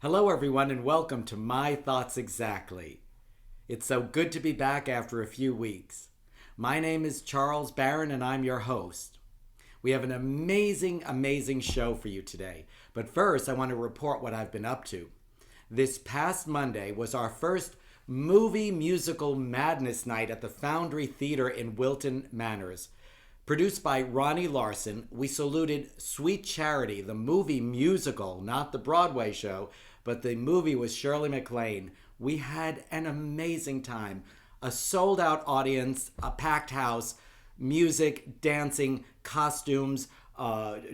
Hello, everyone, and welcome to My Thoughts Exactly. It's so good to be back after a few weeks. My name is Charles Baran, and I'm your host. We have an amazing show for you today. But first, I want to report what I've been up to. This past Monday was our first movie musical madness night at the Foundry Theater in Wilton Manors. Produced by Ronnie Larson, we saluted Sweet Charity, the movie musical, not the Broadway show, but the movie with Shirley MacLaine. We had an amazing time. A sold-out audience, a packed house, music, dancing, costumes,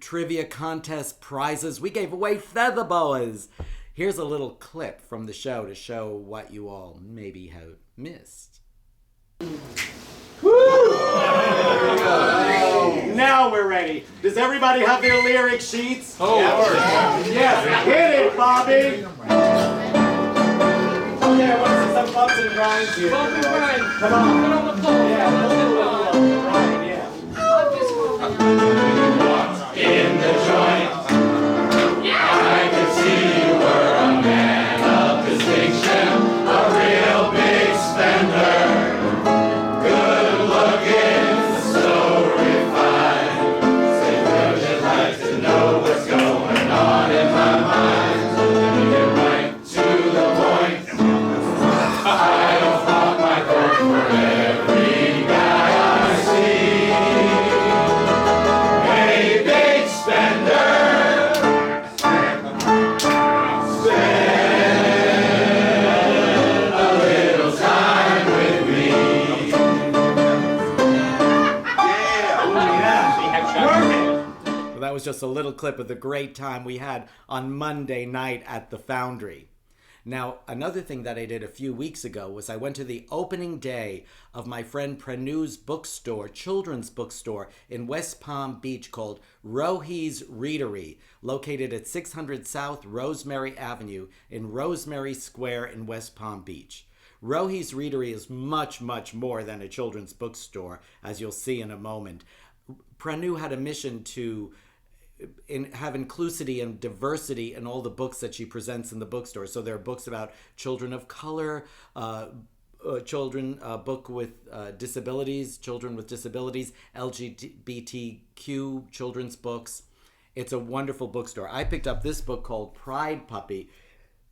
trivia contest, prizes. We gave away feather boas. Here's a little clip from the show to show what you all maybe have missed. Woo! Now we're ready. Does everybody have their lyric sheets? Oh, yes. Hit it, Bobby. Okay, I want to see some bumps and grinds here. Bump and grind. Come on. Put on the pole. Yeah, right, yeah. In the joint, I could see you were a man of distinction, a real big spender. That was just a little clip of the great time we had on Monday night at the Foundry. Now, another thing that I did a few weeks ago was I went to the opening day of my friend Pranu's bookstore, children's bookstore in West Palm Beach called ROHI'S Readery, located at 600 South Rosemary Avenue in Rosemary Square in West Palm Beach. ROHI'S Readery is much more than a children's bookstore, as you'll see in a moment. Pranu had a mission to have inclusivity and diversity in all the books that she presents in the bookstore. So there are books about children of color, book with disabilities, children with disabilities, LGBTQ children's books. It's a wonderful bookstore. I picked up this book called Pride Puppy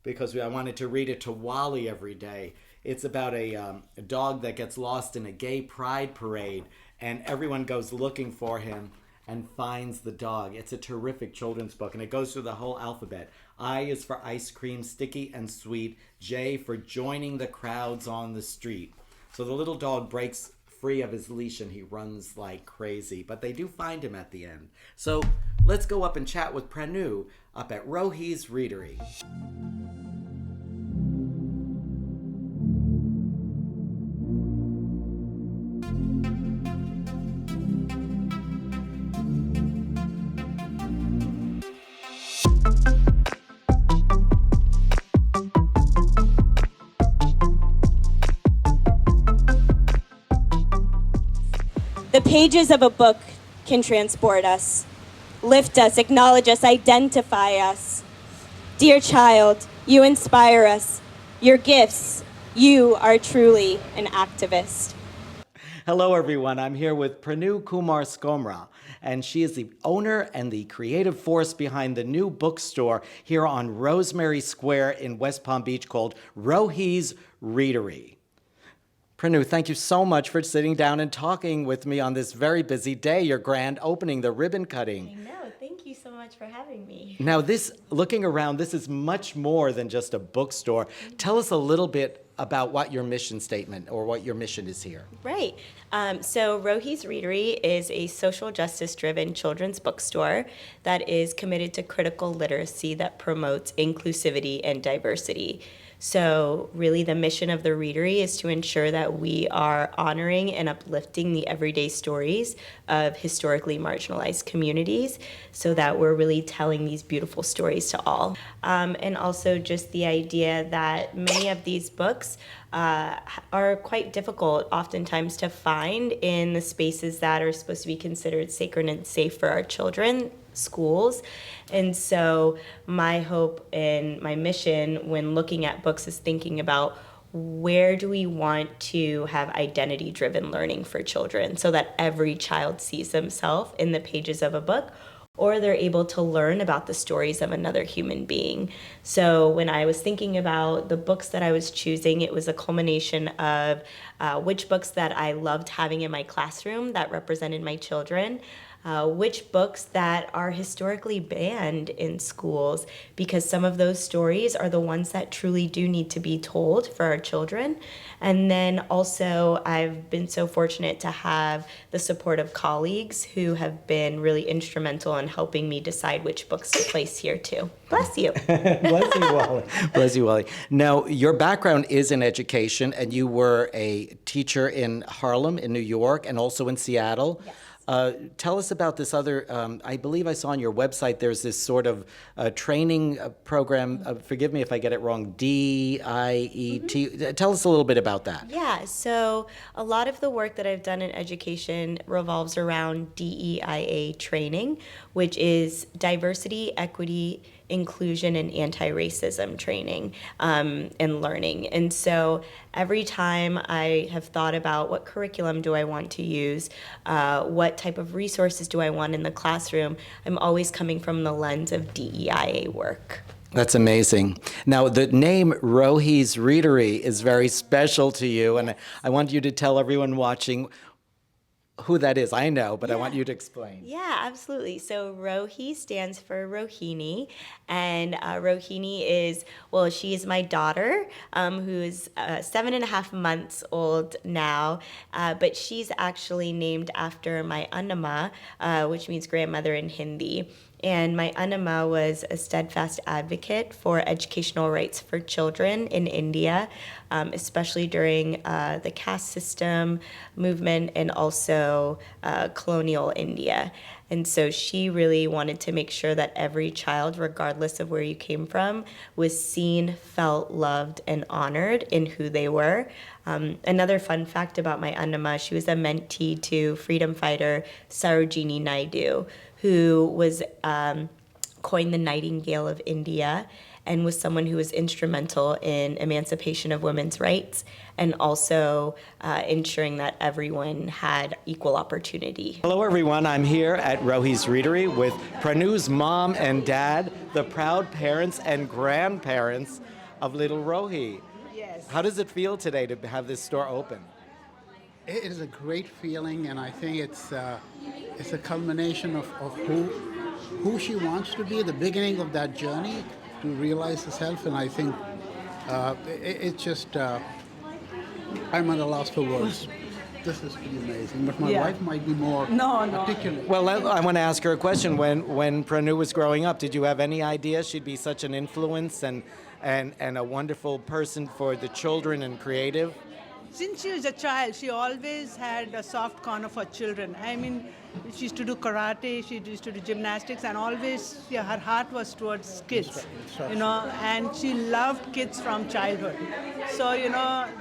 because I wanted to read it to Wally every day. It's about a dog that gets lost in a gay pride parade, and everyone goes looking for him and finds the dog. It's a terrific children's book, and it goes through the whole alphabet. I is for ice cream, sticky and sweet. J for joining the crowds on the street. So the little dog breaks free of his leash and he runs like crazy, but they do find him at the end. So let's go up and chat with Pranu up at ROHI'S Readery. The pages of a book can transport us, lift us, acknowledge us, identify us. Dear child, you inspire us. Your gifts, you are truly an activist. Hello, everyone. I'm here with Pranu Kumar Skomra, and she is the owner and the creative force behind the new bookstore here on Rosemary Square in West Palm Beach called ROHI'S Readery. Pranu, thank you so much for sitting down and talking with me on this very busy day, your grand opening, the ribbon cutting. I know. Thank you so much for having me. Now, looking around, this is much more than just a bookstore. Tell us a little bit about what your mission statement or what your mission is here. Right. So ROHI'S Readery is a social justice-driven children's bookstore that is committed to critical literacy that promotes inclusivity and diversity. So really the mission of the Readery is to ensure that we are honoring and uplifting the everyday stories of historically marginalized communities so that we're really telling these beautiful stories to all. And also just the idea that many of these books are quite difficult oftentimes to find in the spaces that are supposed to be considered sacred and safe for our children. schools. And so my hope and my mission when looking at books is thinking about where do we want to have identity-driven learning for children so that every child sees themselves in the pages of a book, or they're able to learn about the stories of another human being. So when I was thinking about the books that I was choosing, it was a culmination of which books that I loved having in my classroom that represented my children, which books that are historically banned in schools, because some of those stories are the ones that truly do need to be told for our children. And then also I've been so fortunate to have the support of colleagues who have been really instrumental in helping me decide which books to place here too. Bless you. Bless you, Wally. Bless you, Wally. Now, your background is in education, and you were a teacher in Harlem, in New York, and also in Seattle. Yes. Tell us about this other, I believe I saw on your website, there's this sort of training program, forgive me if I get it wrong, DIET. Tell us a little bit about that. Yeah, so a lot of the work that I've done in education revolves around DEIA training, which is diversity, equity, inclusion, and anti-racism training and learning. And so every time I have thought about what curriculum do I want to use, what type of resources do I want in the classroom, I'm always coming from the lens of DEIA work. That's amazing. Now, the name ROHI'S Readery is very special to you, and I want you to tell everyone watching who that is. I know, but I want you to explain. Yeah, absolutely. So Rohi stands for Rohini, and Rohini is, well, she is my daughter, who is 7.5 months old now, but she's actually named after my Annama, which means grandmother in Hindi. And my Annama was a steadfast advocate for educational rights for children in India, especially during the caste system movement and also colonial India. And so she really wanted to make sure that every child, regardless of where you came from, was seen, felt, loved, and honored in who they were. Another fun fact about my Annama, she was a mentee to freedom fighter Sarojini Naidu, who was coined the Nightingale of India and was someone who was instrumental in emancipation of women's rights and also ensuring that everyone had equal opportunity. Hello, everyone. I'm here at ROHI'S Readery with Pranu's mom and dad, the proud parents and grandparents of little Rohi. Yes. How does it feel today to have this store open? It is a great feeling, and I think it's a culmination of who she wants to be, the beginning of that journey to realize herself, and I think it's just, I'm at a loss for words. This is pretty amazing, but my wife might be more articulate. Well, I want to ask her a question. When Pranu was growing up, did you have any idea she'd be such an influence and a wonderful person for the children and creative? Since she was a child, she always had a soft corner for children. I mean, she used to do karate, she used to do gymnastics, and always her heart was towards kids, and she loved kids from childhood. So,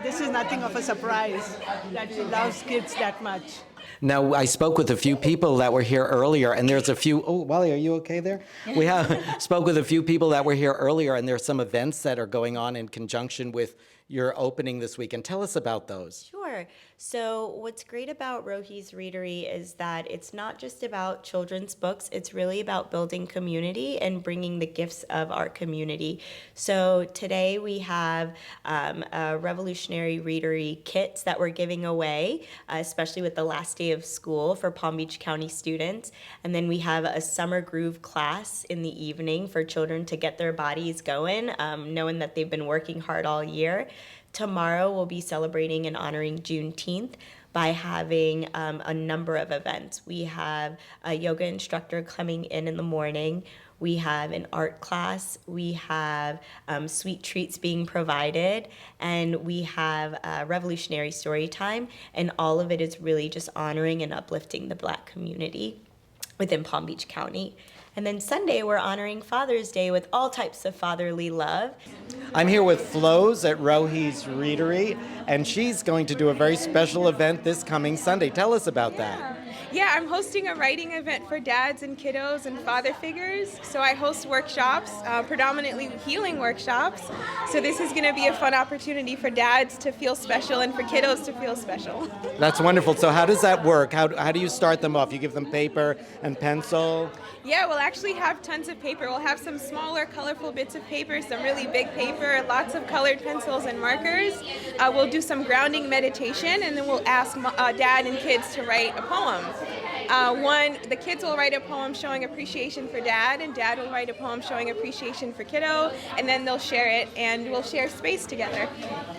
this is nothing of a surprise that she loves kids that much. Now, I spoke with a few people that were here earlier, and there's a few, oh, Wally, are you okay there? We have spoke with a few people that were here earlier, and there's some events that are going on in conjunction with your opening this weekend. Tell us about those. Sure. So what's great about ROHI'S Readery is that it's not just about children's books, it's really about building community and bringing the gifts of our community. So today we have a revolutionary readery kits that we're giving away, especially with the last day of school for Palm Beach County students. And then we have a summer groove class in the evening for children to get their bodies going, knowing that they've been working hard all year. Tomorrow we'll be celebrating and honoring Juneteenth by having a number of events. We have a yoga instructor coming in the morning. We have an art class. We have sweet treats being provided. And we have revolutionary story time. And all of it is really just honoring and uplifting the Black community within Palm Beach County. And then Sunday, we're honoring Father's Day with all types of fatherly love. I'm here with Flo's at ROHI'S Readery, and she's going to do a very special event this coming Sunday. Tell us about that. Yeah, I'm hosting a writing event for dads and kiddos and father figures. So I host workshops, predominantly healing workshops. So this is going to be a fun opportunity for dads to feel special and for kiddos to feel special. That's wonderful. So how does that work? How do you start them off? You give them paper and pencil? Yeah, we'll actually have tons of paper. We'll have some smaller, colorful bits of paper, some really big paper, lots of colored pencils and markers. We'll do some grounding meditation, and then we'll ask dad and kids to write a poem. The kids will write a poem showing appreciation for dad, and dad will write a poem showing appreciation for kiddo, and then they'll share it, and we'll share space together.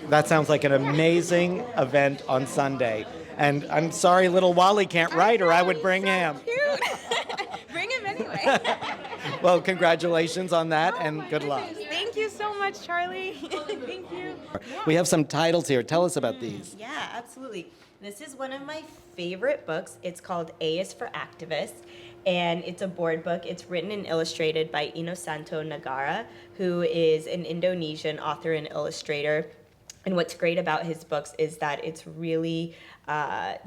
That sounds like an amazing event on Sunday. And I'm sorry little Wally can't write, or I would bring him. Cute. Bring him anyway. Well, congratulations on that, and good luck. Thank you so much, Charlie. Thank you. We have some titles here. Tell us about these. Yeah, absolutely. This is one of my favorite books. It's called A is for Activist, and it's a board book. It's written and illustrated by Inosanto Nagara, who is an Indonesian author and illustrator. And what's great about his books is that it's really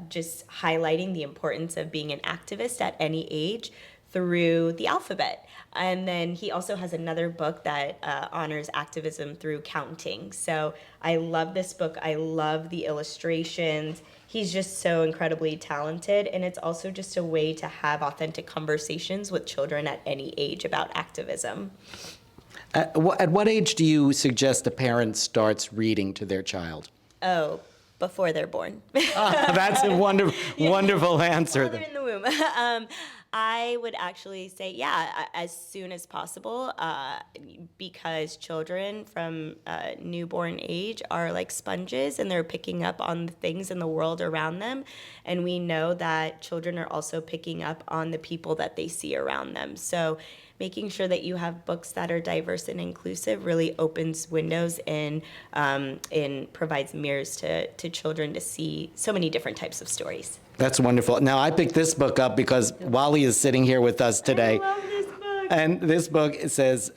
just highlighting the importance of being an activist at any age through the alphabet. And then he also has another book that honors activism through counting. So I love this book. I love the illustrations. He's just so incredibly talented. And it's also just a way to have authentic conversations with children at any age about activism. At what age do you suggest a parent starts reading to their child? Oh, before they're born. That's a wonderful answer. While they're in the womb. I would actually say, yeah, as soon as possible, because children from newborn age are like sponges, and they're picking up on the things in the world around them. And we know that children are also picking up on the people that they see around them. So making sure that you have books that are diverse and inclusive really opens windows and provides mirrors to children to see so many different types of stories. That's wonderful. Now, I picked this book up because Wally is sitting here with us today. I love this book. And this book, it says,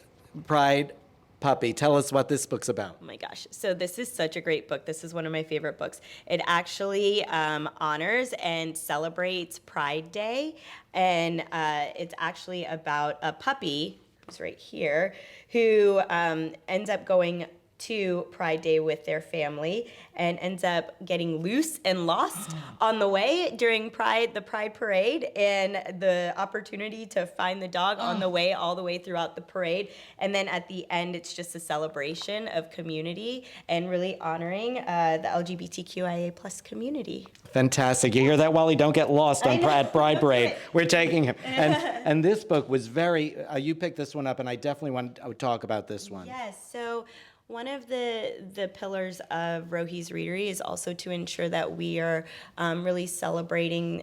Pride Puppy. Tell us what this book's about. Oh my gosh. So this is such a great book. This is one of my favorite books. It actually honors and celebrates Pride Day. And it's actually about a puppy, who's right here, who ends up going to Pride Day with their family and ends up getting loose and lost on the way during the Pride Parade, and the opportunity to find the dog on the way, all the way throughout the parade. And then at the end, it's just a celebration of community and really honoring the LGBTQIA plus community. Fantastic. You hear that, Wally? Don't get lost on Pride Parade. We're taking him. And this book was very, you picked this one up, and I definitely want to talk about this one. Yes. So one of the pillars of ROHI'S Readery is also to ensure that we are really celebrating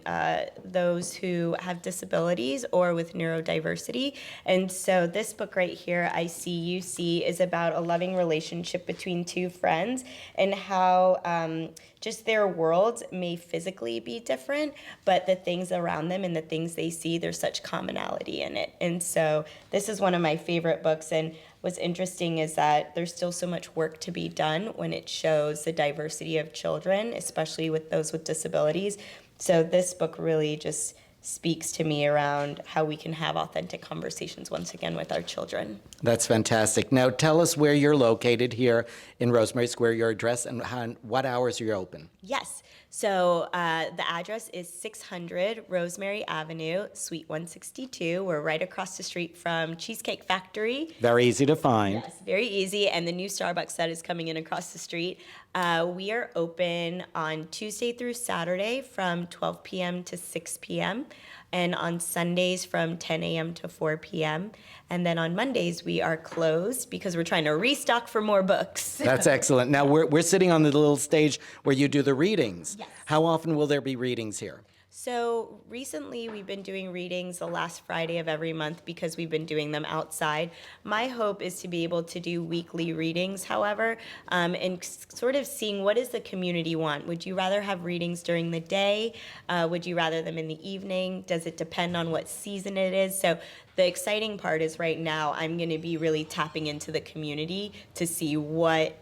those who have disabilities or with neurodiversity. And so this book right here, I See You See, is about a loving relationship between two friends and how just their worlds may physically be different, but the things around them and the things they see, there's such commonality in it. And so this is one of my favorite books. And what's interesting is that there's still so much work to be done when it shows the diversity of children, especially with those with disabilities. So this book really just speaks to me around how we can have authentic conversations once again with our children. That's fantastic. Now tell us where you're located here in Rosemary Square, your address, and what hours you're open. Yes. So the address is 600 Rosemary Avenue, Suite 162. We're right across the street from Cheesecake Factory. Very easy to find. Yes, very easy. And the new Starbucks that is coming in across the street. We are open on Tuesday through Saturday from 12 p.m. to 6 p.m. and on Sundays from 10 a.m. to 4 p.m. And then on Mondays, we are closed because we're trying to restock for more books. That's excellent. Now, we're sitting on the little stage where you do the readings. Yes. How often will there be readings here? So recently we've been doing readings the last Friday of every month because we've been doing them outside. My hope is to be able to do weekly readings, however, and sort of seeing what does the community want. Would you rather have readings during the day? Would you rather them in the evening? Does it depend on what season it is? So the exciting part is right now I'm going to be really tapping into the community to see what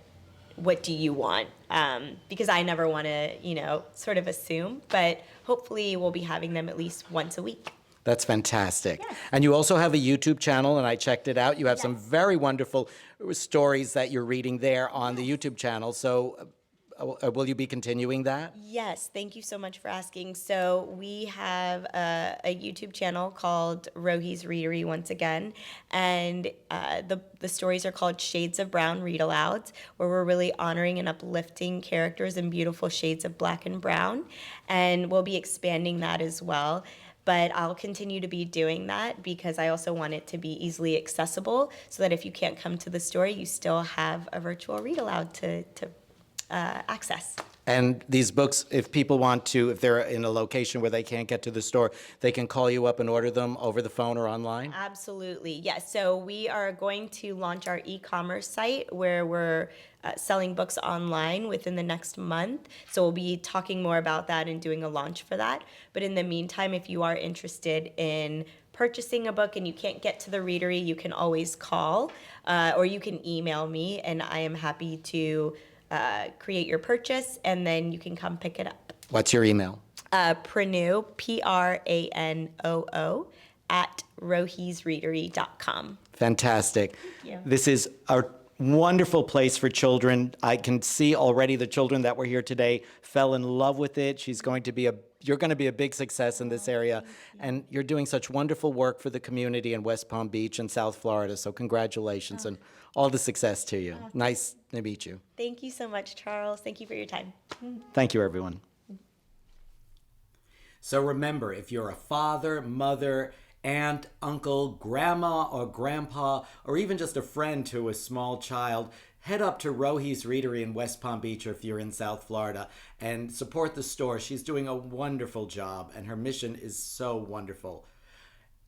do you want? Because I never want to, sort of assume, but hopefully we'll be having them at least once a week. That's fantastic. Yes. And you also have a YouTube channel, and I checked it out. You have some Yes. very wonderful stories that you're reading there on the YouTube channel. So will you be continuing that? Yes, thank you so much for asking. So we have a YouTube channel called ROHI'S Readery once again, and the stories are called Shades of Brown Read Alouds, where we're really honoring and uplifting characters in beautiful shades of black and brown, and we'll be expanding that as well. But I'll continue to be doing that because I also want it to be easily accessible so that if you can't come to the store, you still have a virtual read aloud to access. And these books, if people want to, if they're in a location where they can't get to the store, they can call you up and order them over the phone or online? Absolutely, yes. So we are going to launch our e-commerce site where we're selling books online within the next month. So we'll be talking more about that and doing a launch for that. But in the meantime, if you are interested in purchasing a book and you can't get to the readery, you can always call or you can email me, and I am happy to create your purchase, and then you can come pick it up. What's your email? Pranoo, Pranoo, at rohisreadery.com. Fantastic. Thank you. This is a wonderful place for children. I can see already the children that were here today fell in love with it. You're going to be a big success in this area, and you're doing such wonderful work for the community in West Palm Beach and South Florida. So congratulations and all the success to you. Nice to meet you. Thank you so much, Charles. Thank you for your time. Thank you, everyone. So remember, if you're a father, mother, aunt, uncle, grandma, or grandpa, or even just a friend to a small child, head up to ROHI'S Readery in West Palm Beach, or if you're in South Florida, and support the store. She's doing a wonderful job, and her mission is so wonderful.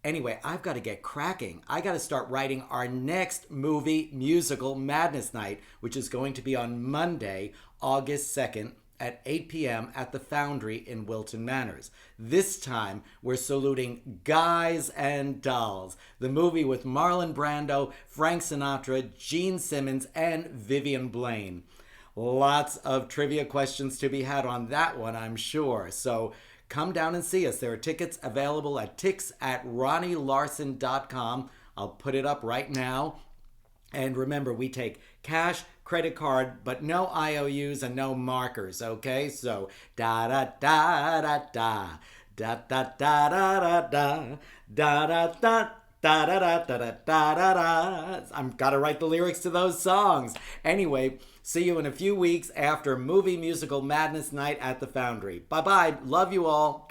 Anyway, I've got to get cracking. I got to start writing our next movie musical Madness Night, which is going to be on Monday, August 2nd, at 8 p.m. at the Foundry in Wilton Manors. This time, we're saluting Guys and Dolls, the movie with Marlon Brando, Frank Sinatra, Gene Simmons, and Vivian Blaine. Lots of trivia questions to be had on that one, I'm sure. So come down and see us. There are tickets available at tix@ronnielarson.com. I'll put it up right now. And remember, we take cash, credit card, but no IOUs and no markers, okay? So, da-da-da-da-da, da-da-da-da-da-da, da-da-da, da-da-da-da-da-da-da. I've got to write the lyrics to those songs. Anyway, see you in a few weeks after Movie Musical Madness Night at the Foundry. Bye-bye. Love you all.